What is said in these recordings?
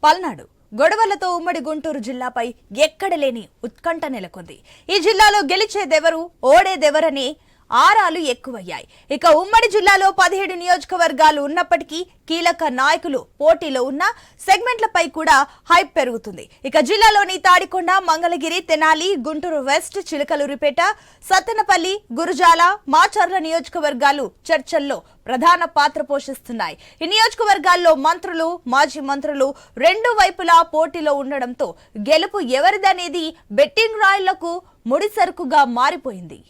పల్నాడు గొడవలతో ఉమ్మడి గుంటూరు జిల్లాపై ఎక్కడలేని ఉత్కంఠ నెలకొంది. ఈ జిల్లాలో గెలిచేదెవరు ఓడేదెవరనే ఆరాలు ఎక్కువయ్యాయి. ఇక ఉమ్మడి జిల్లాలో 17 నియోజకవర్గాలు ఉన్నప్పటికీ కీలక నాయకులు పోటీలో ఉన్న సెగ్మెంట్లపై కూడా హైప్ పెరుగుతుంది. ఇక జిల్లాలోని తాడికొండ, మంగళగిరి, తెనాలి, గుంటూరు వెస్ట్, చిలకలూరిపేట, సత్తెనపల్లి, గురజాల, మాచర్ల నియోజకవర్గాలు చర్చల్లో ప్రధాన పాత్ర పోషిస్తున్నాయి. ఈ నియోజకవర్గాల్లో మంత్రులు, మాజీ మంత్రులు రెండు వైపులా పోటీలో ఉండడంతో గెలుపు ఎవరిదనేది బెట్టింగ్ రాయిళ్లకు ముడిసరుకుగా మారిపోయింది.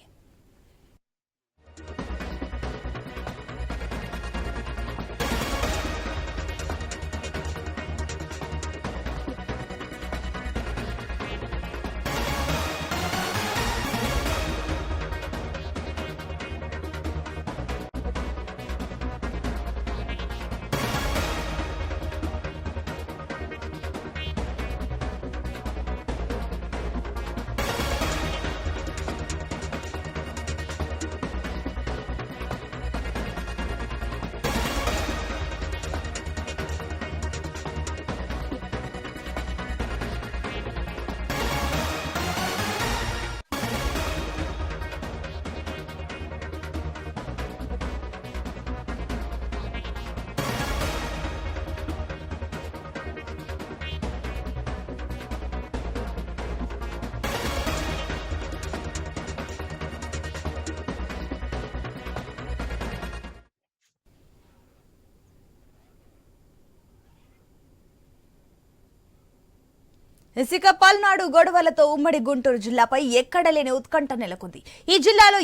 ఇక పల్నాడు గొడవలతో ఉమ్మడి గుంటూరు జిల్లాపై ఎక్కడలేని ఉత్కంఠ నెలకొంది. ఈ జిల్లాలో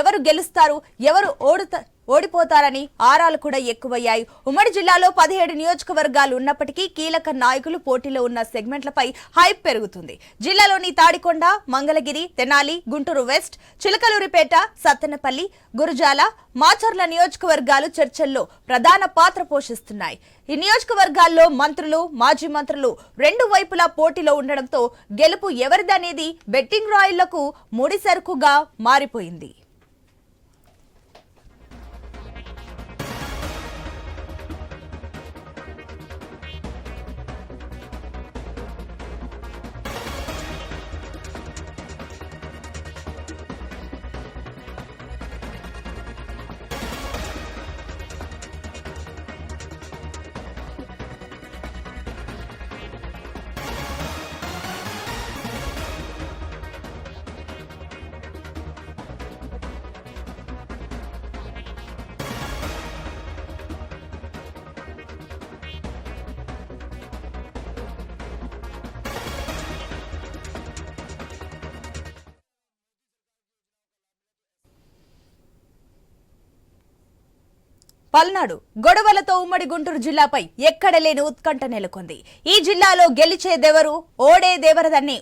ఎవరు గెలుస్తారు, ఎవరు ఓడిపోతారని ఆరాలు కూడా ఎక్కువయ్యాయి. ఉమ్మడి జిల్లాలో 17 నియోజకవర్గాలు ఉన్నప్పటికీ కీలక నాయకులు పోటీలో ఉన్న సెగ్మెంట్లపై హైప్ పెరుగుతుంది. జిల్లాలోని తాడికొండ, మంగళగిరి, తెనాలి, గుంటూరు వెస్ట్, చిలకలూరిపేట, సత్తెనపల్లి, గురజాల, మాచర్ల నియోజకవర్గాలు చర్చల్లో ప్రధాన పాత్ర పోషిస్తున్నాయి. ఈ నియోజకవర్గాల్లో మంత్రులు, మాజీ మంత్రులు రెండు వైపులా పోటీలో ఉండడంతో గెలుపు ఎవరిదనేది బెట్టింగ్ రాయిళ్లకు ముడిసరుకుగా మారిపోయింది. పల్నాడు గొడవలతో ఉమ్మడి గుంటూరు జిల్లాపై ఎక్కడలేని ఉత్కంఠ నెలకొంది. ఈ జిల్లాలో గెలిచేదెవరు ఓడేదెవరదనే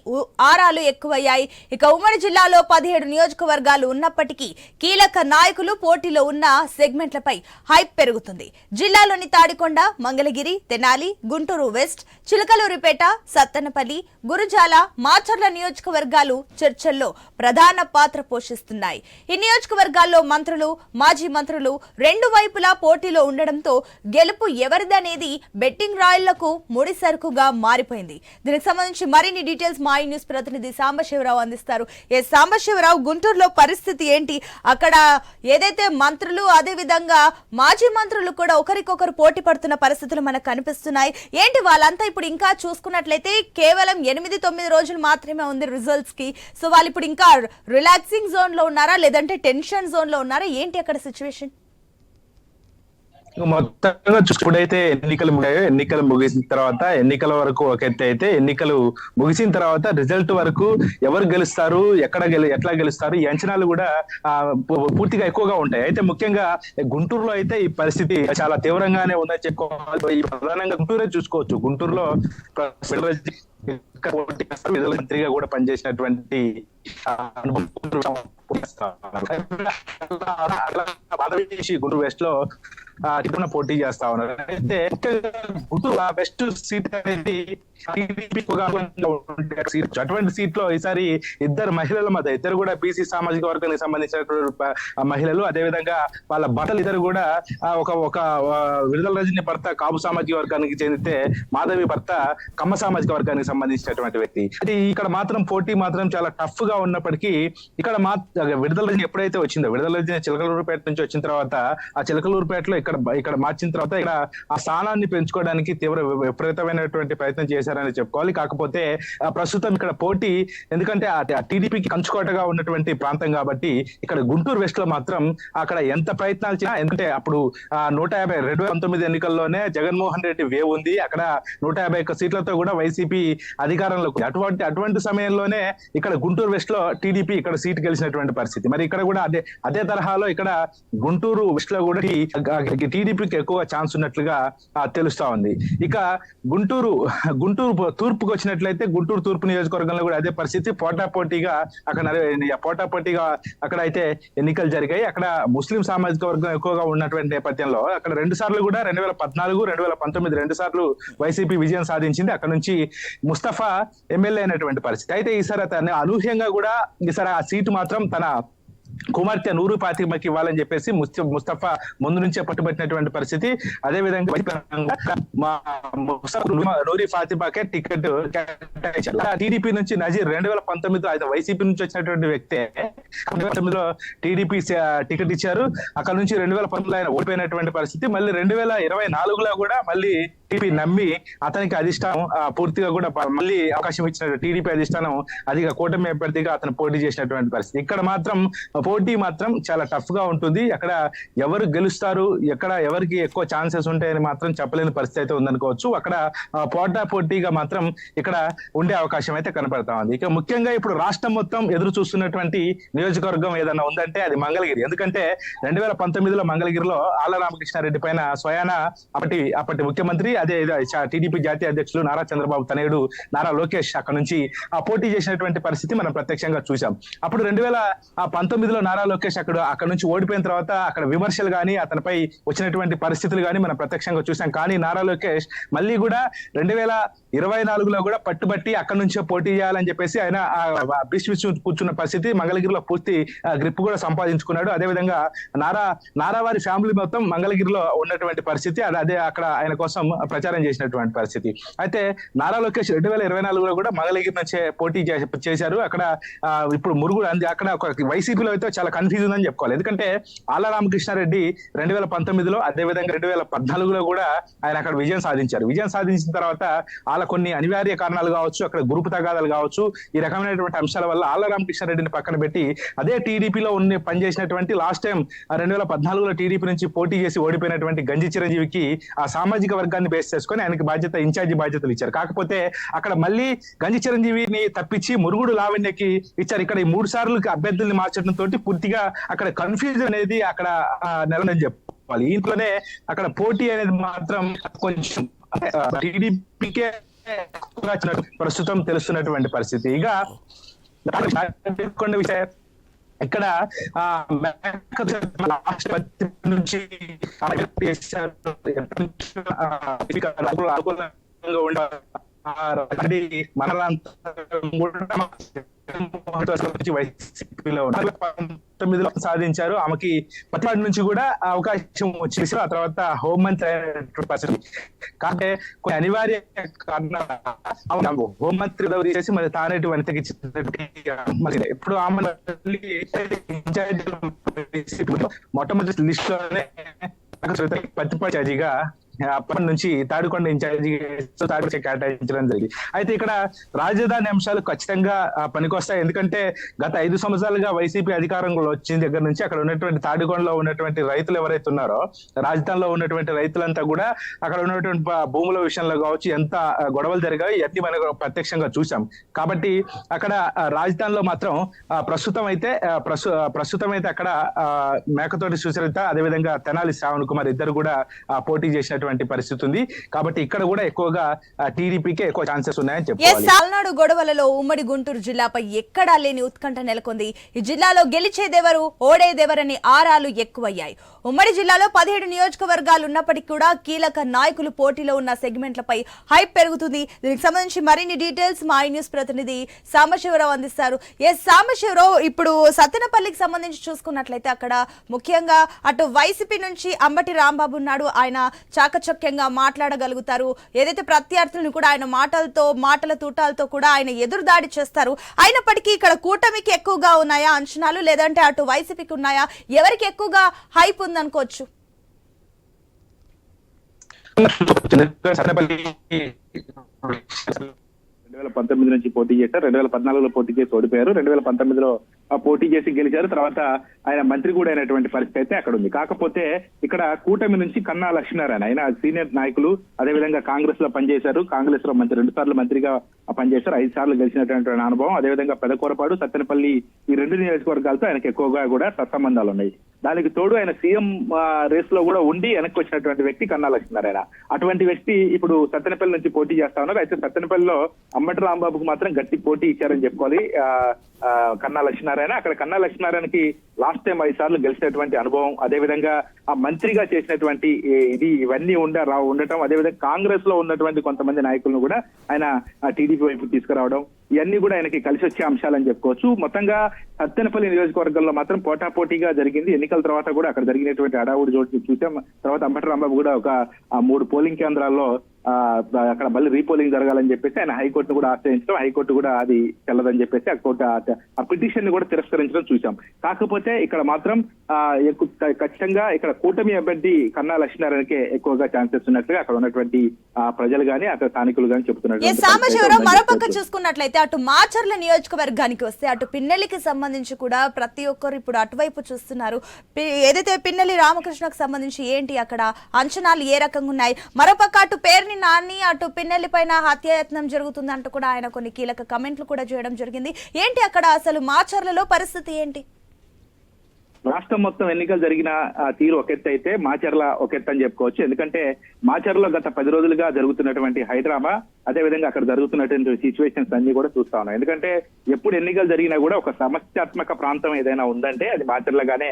ఆరాలు ఎక్కువయ్యాయి. ఇక ఉమ్మడి జిల్లాలో 17 నియోజకవర్గాలు ఉన్నప్పటికీ కీలక నాయకులు పోటీలో ఉన్న సెగ్మెంట్లపై హైప్ పెరుగుతుంది. జిల్లాలోని తాడికొండ, మంగళగిరి, తెనాలి, గుంటూరు వెస్ట్, చిలకలూరిపేట, సత్తెనపల్లి, గురజాల, మాచర్ల నియోజకవర్గాలు చర్చల్లో ప్రధాన పాత్ర పోషిస్తున్నాయి. ఈ నియోజకవర్గాల్లో మంత్రులు, మాజీ మంత్రులు రెండు వైపులా పోటీలో ఉండడంతో గెలుపు ఎవరిదనేది బెట్టింగ్ రాయిళ్లకు ముడిసరుకుగా మారిపోయింది. దీనికి సంబంధించి మరిన్ని డీటెయిల్స్ మా న్యూస్ ప్రతినిధి సాంబశివరావు అందిస్తారు. సాంబశివరావు, గుంటూరులో పరిస్థితి ఏంటి? అక్కడ ఏదైతే మంత్రులు అదే విధంగా మాజీ మంత్రులు కూడా ఒకరికొకరు పోటీ పడుతున్న పరిస్థితులు మనకు కనిపిస్తున్నాయి. ఏంటి వాళ్ళంతా ఇప్పుడు ఇంకా చూసుకున్నట్లయితే కేవలం 8-9 రోజులు మాత్రమే ఉంది రిజల్ట్స్ కి. సో వాళ్ళు ఇప్పుడు ఇంకా రిలాక్సింగ్ జోన్ లో ఉన్నారా, లేదంటే టెన్షన్ జోన్ లో ఉన్నారా? ఏంటి అక్కడ సిచ్యువేషన్? మొత్తంగా చూసుకుంటే ఎన్నికలు ముగిసాయో, ఎన్నికలు ముగిసిన తర్వాత ఎన్నికల వరకు ఒక ఎత్తు అయితే, ఎన్నికలు ముగిసిన తర్వాత రిజల్ట్ వరకు ఎవరు గెలుస్తారు, ఎట్లా గెలుస్తారు, ఈ అంచనాలు కూడా పూర్తిగా ఎక్కువగా ఉంటాయి. అయితే ముఖ్యంగా గుంటూరులో అయితే ఈ పరిస్థితి చాలా తీవ్రంగానే ఉందని చెప్పుకోవాలి. ప్రధానంగా గుంటూరే చూసుకోవచ్చు. గుంటూరులో ఇక్కడ పోటీ చేస్తారు. విడుదల మంత్రిగా కూడా పనిచేసినటువంటి అనుభవం గుంటూరు వెస్ట్ లో పోటీ చేస్తా ఉన్నారు. అయితే గుంటూరు వెస్ట్ సీట్ అనేది అటువంటి సీట్ లో ఈసారి ఇద్దరు మహిళల మధ్య, ఇద్దరు కూడా బీసీ సామాజిక వర్గానికి సంబంధించినటువంటి మహిళలు, అదేవిధంగా వాళ్ళ భర్తలు ఇద్దరు కూడా ఒక విడుదల రజని భర్త కాపు సామాజిక వర్గానికి చెందితే మాధవి భర్త కమ్మ సామాజిక వర్గానికి సంబంధించినటువంటి వ్యక్తి. అయితే ఇక్కడ మాత్రం పోటీ మాత్రం చాలా టఫ్ గా ఉన్నప్పటికీ ఇక్కడ విడుదల రజని ఎప్పుడైతే వచ్చిందో, విడుదల రజని చిలకలూరుపేట నుంచి వచ్చిన తర్వాత ఆ చిలకలూరుపేటలో ఇక్కడ మార్చిన తర్వాత ఇక్కడ ఆ స్థానాన్ని పెంచుకోవడానికి విపరీతమైనటువంటి ప్రయత్నం చేశారని చెప్పుకోవాలి. కాకపోతే ప్రస్తుతం ఇక్కడ పోటీ, ఎందుకంటే ఆ టీడీపీకి కంచుకోటగా ఉన్నటువంటి ప్రాంతం కాబట్టి ఇక్కడ గుంటూరు వెస్ట్ లో మాత్రం అక్కడ ఎంత ప్రయత్నాలు చేసినా, ఎందుకంటే అప్పుడు 2019 ఎన్నికల్లోనే జగన్మోహన్ రెడ్డి వేవ్ ఉంది, అక్కడ 151 సీట్లతో కూడా వైసీపీ అధికారంలోకి. అటువంటి సమయంలోనే ఇక్కడ గుంటూరు వెస్ట్ లో టీడీపీ ఇక్కడ సీట్ గెలిచినటువంటి పరిస్థితి. మరి ఇక్కడ కూడా అదే తరహాలో ఇక్కడ గుంటూరు వెస్ట్ లో కూడా టీడీపీకి ఎక్కువ ఛాన్స్ ఉన్నట్లుగా తెలుస్తా ఉంది. ఇక గుంటూరు తూర్పుకు వచ్చినట్లయితే గుంటూరు తూర్పు నియోజకవర్గంలో కూడా అదే పరిస్థితి. పోటాపోటీగా అక్కడ అయితే ఎన్నికలు జరిగాయి. అక్కడ ముస్లిం సామాజిక వర్గం ఎక్కువగా ఉన్నటువంటి నేపథ్యంలో అక్కడ 2 సార్లు కూడా 2014, 2019 2 సార్లు వైసీపీ విజయం సాధించింది. అక్కడ నుంచి ముస్తఫా ఎమ్మెల్యే అయినటువంటి పరిస్థితి. అయితే ఈసారి అతను అనూహ్యంగా కూడా ఈసారి ఆ సీటు మాత్రం తన కుమార్తె నూరు ఫాతిమాకి ఇవ్వాలని చెప్పేసి ముస్తఫా ముందు నుంచే పట్టుబట్టినటువంటి పరిస్థితి. అదే విధంగా నూరి ఫాతిమాకే టికెట్ కేటాయించారు. టీడీపీ నుంచి నజీర్ 2019 ఆయన వైసీపీ నుంచి వచ్చినటువంటి వ్యక్తే 2019లో టీడీపీ టికెట్ ఇచ్చారు. అక్కడ నుంచి 2019 ఆయన ఓడిపోయినటువంటి పరిస్థితి. మళ్ళీ 2024లో కూడా మళ్ళీ టీడీపీ నమ్మి అతనికి అధిష్టానం పూర్తిగా కూడా మళ్ళీ అవకాశం ఇచ్చిన టీడీపీ అధిష్టానం అదిగా కూటమి అభ్యర్థిగా అతను పోటీ చేసినటువంటి పరిస్థితి. ఇక్కడ మాత్రం పోటీ మాత్రం చాలా టఫ్ గా ఉంటుంది. అక్కడ ఎవరు గెలుస్తారు, ఎక్కడ ఎవరికి ఎక్కువ ఛాన్సెస్ ఉంటాయని మాత్రం చెప్పలేని పరిస్థితి అయితే ఉందనుకోవచ్చు. అక్కడ పోటాపోటీగా మాత్రం ఇక్కడ ఉండే అవకాశం అయితే కనపడతా ఉంది. ఇక ముఖ్యంగా ఇప్పుడు రాష్ట్రం మొత్తం ఎదురు చూస్తున్నటువంటి నియోజకవర్గం ఏదన్నా ఉందంటే అది మంగళగిరి. ఎందుకంటే 2019లో మంగళగిరిలో ఆళ్ల రామకృష్ణారెడ్డి పైన స్వయాన అప్పటి ముఖ్యమంత్రి, అదే టీడీపీ జాతీయ అధ్యక్షులు నారా చంద్రబాబు తనయుడు నారా లోకేష్ అక్కడ నుంచి పోటీ చేసినటువంటి పరిస్థితి మనం ప్రత్యక్షంగా చూసాం. అప్పుడు 2019లో నారా లోకేష్ అక్కడ నుంచి ఓడిపోయిన తర్వాత అక్కడ విమర్శలు కానీ అతనిపై వచ్చినటువంటి పరిస్థితులు కానీ మనం ప్రత్యక్షంగా చూసాం. కానీ నారా లోకేష్ మళ్ళీ కూడా 2024లో కూడా పట్టుబట్టి అక్కడ నుంచే పోటీ చేయాలని చెప్పేసి ఆయన కూర్చున్న పరిస్థితి. మంగళగిరిలో పూర్తి గ్రిప్ కూడా సంపాదించుకున్నాడు. అదేవిధంగా నారా వారి ఫ్యామిలీ మొత్తం మంగళగిరిలో ఉన్నటువంటి పరిస్థితి. అదే అక్కడ ఆయన కోసం ప్రచారం చేసినటువంటి పరిస్థితి. అయితే నారా లోకేష్ 2024లో కూడా మంగళగిరి నుంచే పోటీ చేశారు. అక్కడ ఇప్పుడు మురుగుడు అక్కడ వైసీపీలో అయితే చాలా కన్ఫ్యూజ్ ఉందని చెప్పుకోవాలి. ఎందుకంటే ఆళ్ల రామకృష్ణారెడ్డి 2019లో అదేవిధంగా 2014లో కూడా ఆయన అక్కడ విజయం సాధించారు. విజయం సాధించిన తర్వాత వాళ్ళ కొన్ని అనివార్య కారణాలు కావచ్చు, అక్కడ గ్రూపు తగాదాలు కావచ్చు, ఈ రకమైనటువంటి అంశాల వల్ల ఆళ్ల రామకృష్ణారెడ్డిని పక్కన పెట్టి అదే టీడీపీలో పనిచేసినటువంటి లాస్ట్ టైం 2014లో టీడీపీ నుంచి పోటీ చేసి ఓడిపోయినటువంటి గంజి చిరంజీవికి ఆ సామాజిక వర్గాన్ని బేస్ చేసుకొని ఆయనకి ఇన్ఛార్జి బాధ్యతలు ఇచ్చారు. కాకపోతే అక్కడ మళ్ళీ గంజి చిరంజీవిని తప్పించి మురుగుడు లావణ్యకి ఇచ్చారు. ఇక్కడ ఈ 3 సార్లు అభ్యర్థుల్ని మార్చడం తోటి పూర్తిగా అక్కడ కన్ఫ్యూజన్ అనేది అక్కడ నెలనని చెప్పుకోవాలి. ఇంట్లోనే అక్కడ పోటీ అనేది మాత్రం కొంచెం టీడీపీకే ప్రస్తుతం తెలుస్తున్నటువంటి పరిస్థితి. ఇక విషయం ఇక్కడ నుంచి వైసీపీలో 2019లో సాధించారు. ఆమెకి పత్తిపాటి నుంచి కూడా అవకాశం వచ్చేసి ఆ తర్వాత హోంమంత్రి అయినటువంటి పరిస్థితి. కాబట్టి కొన్ని అనివార్య కారణాలు హోంమంత్రి చేసి మరి తానేటి వనితకి ఇప్పుడు ఆమె మొట్టమొదటి లిస్ట్ లోనే పత్తిపాటి ఇన్ఛార్జిగా అప్పటి నుంచి తాడికొండ ఇన్ఛార్జి కేటాయించడం జరిగింది. అయితే ఇక్కడ రాజధాని అంశాలు ఖచ్చితంగా పనికొస్తాయి. ఎందుకంటే గత 5 సంవత్సరాలుగా వైసీపీ అధికారంలో వచ్చిన దగ్గర నుంచి అక్కడ ఉన్నటువంటి తాడికొండలో ఉన్నటువంటి రైతులు ఎవరైతే ఉన్నారో, రాజధానిలో ఉన్నటువంటి రైతులంతా కూడా అక్కడ ఉన్నటువంటి భూముల విషయంలో కావచ్చు ఎంత గొడవలు జరిగాయి ఇవన్నీ మనం ప్రత్యక్షంగా చూసాం. కాబట్టి అక్కడ రాజధానిలో మాత్రం ప్రస్తుతం అయితే అక్కడ మేకతోటి సుచరిత అదేవిధంగా తెనాలి శ్రావణ్ కుమార్ ఇద్దరు కూడా పోటీ చేసినటువంటి ఉన్నటువంటి పరిస్థితి ఉంది. కాబట్టి ఇక్కడ కూడా ఎక్కువగా టీడీపీకే ఎక్కువ ఛాన్సెస్ ఉన్నాయని చెప్పాలి. సాల్నాడు గొడవలలో ఉమ్మడి గుంటూరు జిల్లాపై ఎక్కడా లేని ఉత్కంఠ నెలకొంది. ఈ జిల్లాలో గెలిచేదెవరు ఓడేదెవరని ఆరాలు ఎక్కువయ్యాయి. ఉమ్మడి జిల్లాలో 17 నియోజకవర్గాలు ఉన్నప్పటికీ కూడా కీలక నాయకులు పోటీలో ఉన్న సెగ్మెంట్లపై హైప్ పెరుగుతుంది. దీనికి సంబంధించి మరిన్ని డీటెయిల్స్ మా న్యూస్ ప్రతినిధి సాంబశివరావు అందిస్తారు. సాంబశివరావు, ఇప్పుడు సత్తెనపల్లికి సంబంధించి చూసుకున్నట్లయితే అక్కడ ముఖ్యంగా అటు వైసీపీ నుంచి అంబటి రాంబాబు ఉన్నాడు. ఆయన చాకచక్యంగా మాట్లాడగలుగుతారు. ఏదైతే ప్రత్యర్థులను కూడా ఆయన మాటల తూటాలతో కూడా ఆయన ఎదురుదాడి చేస్తారు. అయినప్పటికీ ఇక్కడ కూటమికి ఎక్కువగా ఉన్నాయా అంచనాలు, లేదంటే అటు వైసీపీకి ఉన్నాయా? ఎవరికి ఎక్కువగా హైప్ ఉందనుకోవచ్చు? 2019 నుంచి పోటీ చేశారు. 2014లో పోటీ చేసి ఓడిపోయారు. 2019లో పోటీ చేసి గెలిచారు. తర్వాత ఆయన మంత్రి కూడా అయినటువంటి పరిస్థితి అయితే అక్కడ ఉంది. కాకపోతే ఇక్కడ కూటమి నుంచి కన్నా లక్ష్మీనారాయణ, ఆయన సీనియర్ నాయకులు, అదేవిధంగా కాంగ్రెస్ లో పనిచేశారు. కాంగ్రెస్ లో 2 సార్లు మంత్రిగా పనిచేశారు. 5 సార్లు గెలిచినటువంటి అనుభవం. అదేవిధంగా పెదకూరపాడు, సత్తెనపల్లి ఈ 2 నియోజకవర్గాలతో ఆయనకు ఎక్కువగా కూడా సత్సంబంధాలు ఉన్నాయి. దానికి తోడు ఆయన సీఎం రేస్ లో కూడా ఉండి వెనక్కి వచ్చినటువంటి వ్యక్తి కన్నా లక్ష్మీనారాయణ. అటువంటి వ్యక్తి ఇప్పుడు సత్తెనపల్లి నుంచి పోటీ చేస్తా ఉన్నారు. అయితే సత్తెనపల్లిలో అంబటి రాంబాబుకు మాత్రం గట్టి పోటీ ఇచ్చారని చెప్పుకోవాలి కన్నా లక్ష్మీనారాయణ. అక్కడ కన్నా లక్ష్మీనారాయణకి లాస్ట్ టైం 5 సార్లు గెలిచినటువంటి అనుభవం, అదేవిధంగా ఆ మంత్రిగా చేసినటువంటి ఇవన్నీ ఉండటం, అదేవిధంగా కాంగ్రెస్ లో ఉన్నటువంటి కొంతమంది నాయకులను కూడా ఆయన టీడీపీ వైపు తీసుకురావడం, ఇవన్నీ కూడా ఆయనకి కలిసి వచ్చే అంశాలని చెప్పుకోవచ్చు. మొత్తంగా సత్తెనపల్లి నియోజకవర్గంలో మాత్రం పోటాపోటీగా జరిగింది. ఎన్నికల తర్వాత కూడా అక్కడ జరిగినటువంటి హడావుడి చూసాం. తర్వాత అంబటి రాంబాబు కూడా ఒక 3 పోలింగ్ కేంద్రాల్లో అక్కడ మళ్ళీ రీపోలింగ్ జరగాలని చెప్పేసి ఆయన హైకోర్టును కూడా ఆశ్రయించడం, హైకోర్టు కూడా అది చెల్లదని చెప్పేసి ఆ పిటిషన్ ని కూడా తిరస్కరించడం చూసాం. కాకపోతే ఇక్కడ మాత్రం ఖచ్చితంగా ఇక్కడ కూటమి అభ్యర్థి కన్నా లక్ష్మీనారాయణకే ఎక్కువగా ఛాన్సెస్ ఉన్నట్లుగా అక్కడ ఉన్నటువంటి ప్రజలు గానీ అక్కడ స్థానికులు గానీ చెప్తున్నారు. మరోపక్క చూసుకున్నట్లయితే అటు మాచర్ల నియోజకవర్గానికి వస్తే అటు పిన్నెల్లికి సంబంధించి కూడా ప్రతి ఒక్కరు ఇప్పుడు అటువైపు చూస్తున్నారు. ఏదైతే పిన్నెల్లి రామకృష్ణకు సంబంధించి ఏంటి అక్కడ అంచనాలు ఏ రకంగా ఉన్నాయి? మరోపక్క అటు పేరుని నాని అటు పిన్నెల్లి పైన హత్యాయత్నం జరుగుతుందంటూ కూడా ఆయన కొన్ని కీలక కమెంట్లు కూడా చేయడం జరిగింది. ఏంటి అక్కడ అసలు మాచర్లలో పరిస్థితి ఏంటి? రాష్ట్రం మొత్తం ఎన్నికలు జరిగిన తీరు ఒక ఎత్తు అయితే మాచర్ల ఒక ఎత్తు అని చెప్పుకోవచ్చు. ఎందుకంటే మాచర్లో గత 10 రోజులుగా జరుగుతున్నటువంటి హైడ్రామా, అదేవిధంగా అక్కడ జరుగుతున్నటువంటి సిచ్యువేషన్స్ అన్ని కూడా చూస్తా ఉన్నాం. ఎందుకంటే ఎప్పుడు ఎన్నికలు జరిగినా కూడా ఒక సమస్యాత్మక ప్రాంతం ఏదైనా ఉందంటే అది మాచర్లగానే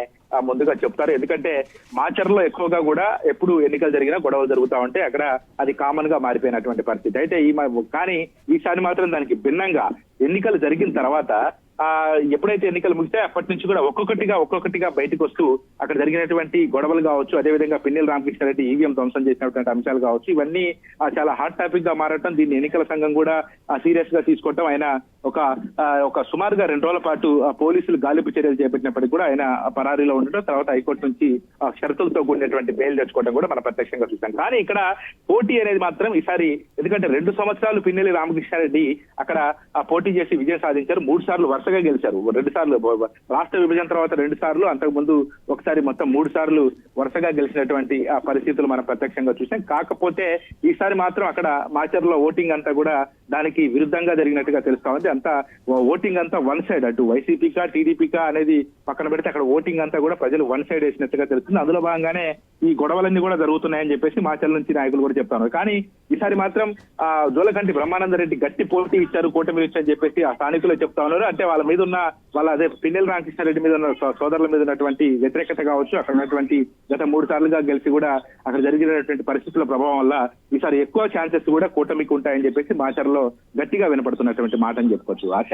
ముందుగా చెప్తారు. ఎందుకంటే మాచర్లో ఎక్కువగా కూడా ఎప్పుడు ఎన్నికలు జరిగినా గొడవలు జరుగుతా ఉంటే అక్కడ అది కామన్ గా మారిపోయినటువంటి పరిస్థితి. అయితే కానీ ఈసారి మాత్రం దానికి భిన్నంగా ఎన్నికలు జరిగిన తర్వాత ఎప్పుడైతే ఎన్నికలు ముగితే అప్పటి నుంచి కూడా ఒక్కొక్కటిగా బయటకు వస్తూ అక్కడ జరిగినటువంటి గొడవలు కావచ్చు, అదేవిధంగా పిన్నెల్లి రామకృష్ణారెడ్డి ఈవీఎం ధ్వంసం చేసినటువంటి అంశాలు కావచ్చు, ఇవన్నీ చాలా హాట్ టాపిక్ గా మారటం, దీన్ని ఎన్నికల సంఘం కూడా సీరియస్ గా తీసుకోవటం, ఆయన ఒక సుమారుగా 2 రోజుల పాటు పోలీసులు గాలింపు చర్యలు చేపట్టినప్పటికీ కూడా ఆయన పరారీలో ఉండటం, తర్వాత హైకోర్టు నుంచి షరతులతో కూడినటువంటి బెయిల్ తెచ్చుకోవడం కూడా మనం ప్రత్యక్షంగా చూసాం. కానీ ఇక్కడ పోటీ అనేది మాత్రం ఈసారి, ఎందుకంటే 2 సంవత్సరాలు పిన్నెల్లి రామకృష్ణారెడ్డి అక్కడ పోటీ చేసి విజయం సాధించారు. 3 సార్లు వరుసగా గెలిచారు. 2 సార్లు రాష్ట్ర విభజన తర్వాత 2 సార్లు, అంతకుముందు ఒకసారి, మొత్తం 3 సార్లు వరుసగా గెలిచినటువంటి పరిస్థితులు మనం ప్రత్యక్షంగా చూసాం. కాకపోతే ఈసారి మాత్రం అక్కడ మాచర్లో ఓటింగ్ అంతా కూడా దానికి విరుద్ధంగా జరిగినట్టుగా తెలుస్తా ఉంది. అంతా ఓటింగ్ అంతా వన్ సైడ్, అటు వైసీపీకా టీడీపీకా అనేది పక్కన పెడితే అక్కడ ఓటింగ్ అంతా కూడా ప్రజలు వన్ సైడ్ వేసినట్టుగా తెలుస్తుంది. అందులో భాగంగానే ఈ గొడవలన్నీ కూడా జరుగుతున్నాయని చెప్పేసి మాచర్ల నుంచి నాయకులు కూడా చెప్తాను. కానీ ఈసారి మాత్రం జోలకంటి బ్రహ్మానందరెడ్డి గట్టి పోటీ ఇచ్చారు, కూటమి ఇచ్చారని చెప్పేసి ఆ స్థానికులు చెప్తా ఉన్నారు. అంటే వాళ్ళ మీద ఉన్న అదే పిన్నెల్లి రామకృష్ణారెడ్డి మీద ఉన్న సోదరుల మీద ఉన్నటువంటి వ్యతిరేకత కావచ్చు, అక్కడ ఉన్నటువంటి గత 3 సార్లుగా గెలిచి కూడా అక్కడ జరిగినటువంటి పరిస్థితుల ప్రభావం వల్ల ఈసారి ఎక్కువ ఛాన్సెస్ కూడా కూటమికి ఉంటాయని చెప్పేసి మాచర్లో గట్టిగా వినపడుతున్నటువంటి మాట అని చెప్పుకోవచ్చు. ఆశ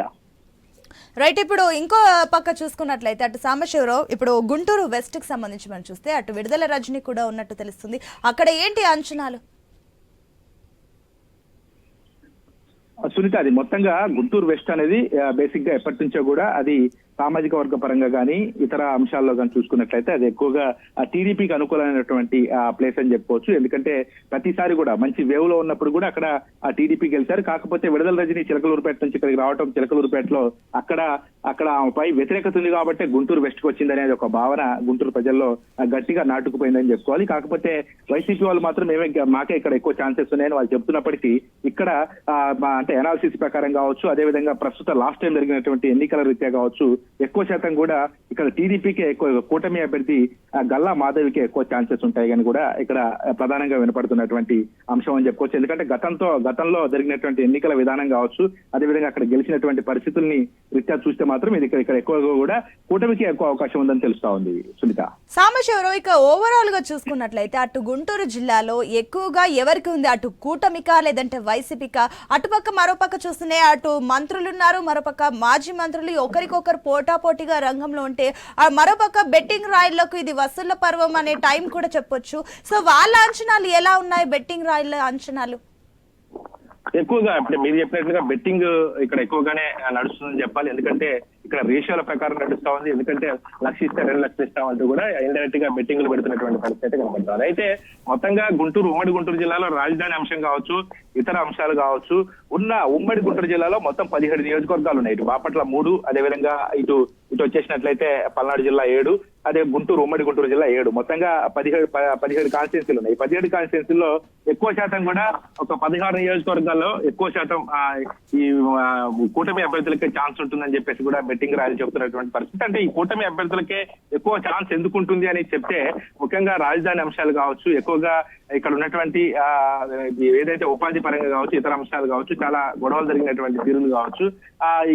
రైట్. ఇప్పుడు ఇంకో పక్క చూసుకున్నట్లయితే అటు సాంబశివరావు, ఇప్పుడు గుంటూరు వెస్ట్ కి సంబంధించి మనం చూస్తే అటు విడుదల రజని కూడా ఉన్నట్టు తెలుస్తుంది. అక్కడ ఏంటి అంచనాలు? సునీత, అది మొత్తంగా గుంటూరు వెస్ట్ అనేది బేసిక్ గా ఎప్పటి నుంచో కూడా అది సామాజిక వర్గ పరంగా కానీ ఇతర అంశాల్లో కానీ చూసుకున్నట్లయితే అది ఎక్కువగా టీడీపీకి అనుకూలమైనటువంటి ప్లేస్ అని చెప్పుకోవచ్చు. ఎందుకంటే ప్రతిసారి కూడా మంచి వేవ్ లో ఉన్నప్పుడు కూడా అక్కడ టీడీపీ గెలిచారు. కాకపోతే విడుదల రజని చిలకలూరుపేట నుంచి ఇక్కడికి రావడం, చిలకలూరుపేటలో అక్కడ పై వ్యతిరేకత ఉంది కాబట్టి గుంటూరు వెస్ట్ కి వచ్చింది అనేది ఒక భావన గుంటూరు ప్రజల్లో గట్టిగా నాటుకుపోయిందని చెప్పుకోవాలి. కాకపోతే వైసీపీ వాళ్ళు మాత్రం మాకే ఇక్కడ ఎక్కువ ఛాన్సెస్ ఉన్నాయని వాళ్ళు చెప్తున్నప్పటికీ ఇక్కడ అంటే ఎనాలిసిస్ ప్రకారం కావచ్చు, అదేవిధంగా ప్రస్తుత లాస్ట్ టైం జరిగినటువంటి ఎన్నికల రీత్యా కావచ్చు, ఎక్కువ శాతం కూడా ఇక్కడ టీడీపీకే ఎక్కువ, కూటమి అభ్యర్థి గల్లా మాధవికి ఎక్కువ ఛాన్సెస్ ఉంటాయి అని కూడా ఇక్కడ ప్రధానంగా వినపడుతున్నటువంటి అంశం అని చెప్పుకోవచ్చు. ఎందుకంటే గతంలో జరిగినటువంటి ఎన్నికల విధానం కావచ్చు, అదేవిధంగా అక్కడ గెలిచినటువంటి పరిస్థితుల్ని రీత్యా చూస్తే మాత్రం ఇది ఇక్కడ ఎక్కువగా కూడా కూటమికి ఎక్కువ అవకాశం ఉందని తెలుస్తా ఉంది. సునీత, సాంబశివరావు, ఇక ఓవరాల్ గా చూసుకున్నట్లయితే అటు గుంటూరు జిల్లాలో ఎక్కువగా ఎవరికి ఉంది? అటు కూటమికా లేదంటే వైసీపీకా? అటుపక్క మరోపక్క చూస్తేనే అటు మంత్రులు ఉన్నారు, మరోపక్క మాజీ మంత్రులు ఒకరికొకరు పోటాపోటీగా రంగంలో ఉంటే, ఆ మరోపక్క బెట్టింగ్ రాయిళ్లకు ఇది వసూళ్ల పర్వం అనే టైం కూడా చెప్పొచ్చు. సో వాళ్ళ అంచనాలు ఎలా ఉన్నాయి? బెట్టింగ్ రాయిళ్ల అంచనాలు ఎక్కువగా ఇప్పుడు మీరు చెప్పినట్లుగా బెట్టింగ్ ఇక్కడ ఎక్కువగానే నడుస్తుందని చెప్పాలి. ఎందుకంటే ఇక్కడ రేషియోల ప్రకారం నడుస్తా ఉంది. ఎందుకంటే 1,00,000 ఇస్తే 2 లక్షలు ఇస్తామంటూ కూడా ఇండైరెక్ట్ గా బెట్టింగ్లు పెడుతున్నటువంటి పరిస్థితి కనబడుతుంది. అయితే మొత్తంగా ఉమ్మడి గుంటూరు జిల్లాలో రాజధాని అంశం కావచ్చు, ఇతర అంశాలు కావచ్చు, ఉమ్మడి గుంటూరు జిల్లాలో మొత్తం 17 నియోజకవర్గాలు ఉన్నాయి. ఇటు బాపట్ల 3, అదేవిధంగా ఇటు వచ్చేసినట్లయితే పల్నాడు జిల్లా 7, అదే ఉమ్మడి గుంటూరు జిల్లా 7, మొత్తంగా 17 కాన్స్టిట్యున్సీలు ఉన్నాయి. 17 కాన్స్టిట్యున్సీల్లో ఎక్కువ శాతం కూడా ఒక 16 నియోజకవర్గాల్లో ఎక్కువ శాతం ఈ కూటమి అభ్యర్థులకే ఛాన్స్ ఉంటుందని చెప్పేసి కూడా బెట్టింగ్ రాయలు చెబుతున్నటువంటి పరిస్థితి. అంటే ఈ కూటమి అభ్యర్థులకే ఎక్కువ ఛాన్స్ ఎందుకు ఉంటుంది అని చెప్తే, ముఖ్యంగా రాజధాని అంశాలు కావచ్చు, ఎక్కువగా ఇక్కడ ఉన్నటువంటి ఏదైతే ఉపాధి పరంగా కావచ్చు, ఇతర అంశాలు కావచ్చు, చాలా గొడవలు జరిగినటువంటి తీరులు కావచ్చు,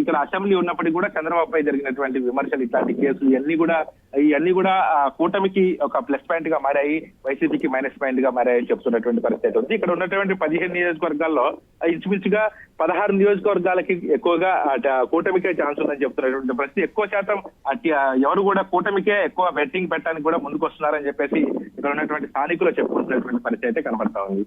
ఇక్కడ అసెంబ్లీ ఉన్నప్పటికీ కూడా చంద్రబాబుపై జరిగినటువంటి విమర్శలు, ఇట్లాంటి కేసులు ఇవన్నీ కూడా కూటమికి ఒక ప్లస్ పాయింట్ గా మారాయి, వైసీపీకి మైనస్ పాయింట్ గా మారాయని చెప్తున్నటువంటి పరిస్థితి ఉంది. ఇక్కడ ఉన్నటువంటి 15 నియోజకవర్గాల్లో ఇంచుమించుగా 16 నియోజకవర్గాలకి ఎక్కువగా కూటమికే ఛాన్స్ ఉందని చెప్తున్నటువంటి పరిస్థితి. ఎక్కువ శాతం ఎవరు కూడా కూటమికే ఎక్కువ బెట్టింగ్ పెట్టడానికి కూడా ముందుకు వస్తున్నారని చెప్పేసి ఇక్కడ ఉన్నటువంటి స్థానికులు చెప్పుకుంటున్నటువంటి పరిస్థితి అయితే కనబడతా ఉంది.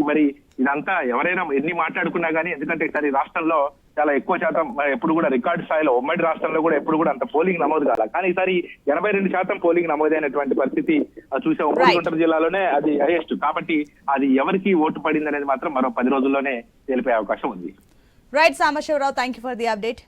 మరి ఇదంతా ఎవరైనా ఎన్ని మాట్లాడుకున్నా గానీ, ఎందుకంటే ఈసారి రాష్ట్రంలో చాలా ఎక్కువ శాతం ఎప్పుడు కూడా రికార్డు స్థాయిలో, ఉమ్మడి రాష్ట్రంలో కూడా ఎప్పుడు కూడా అంత పోలింగ్ నమోదు కాల, కానీ ఈసారి 82% పోలింగ్ నమోదైనటువంటి పరిస్థితి చూసే ఉమ్మడి గుంటూరు జిల్లాలోనే అది హైయెస్ట్. కాబట్టి అది ఎవరికి ఓటు పడింది అనేది మాత్రం మరో 10 రోజుల్లోనే తెలిపే అవకాశం ఉంది. Right Sambasivarao, thank you for the update.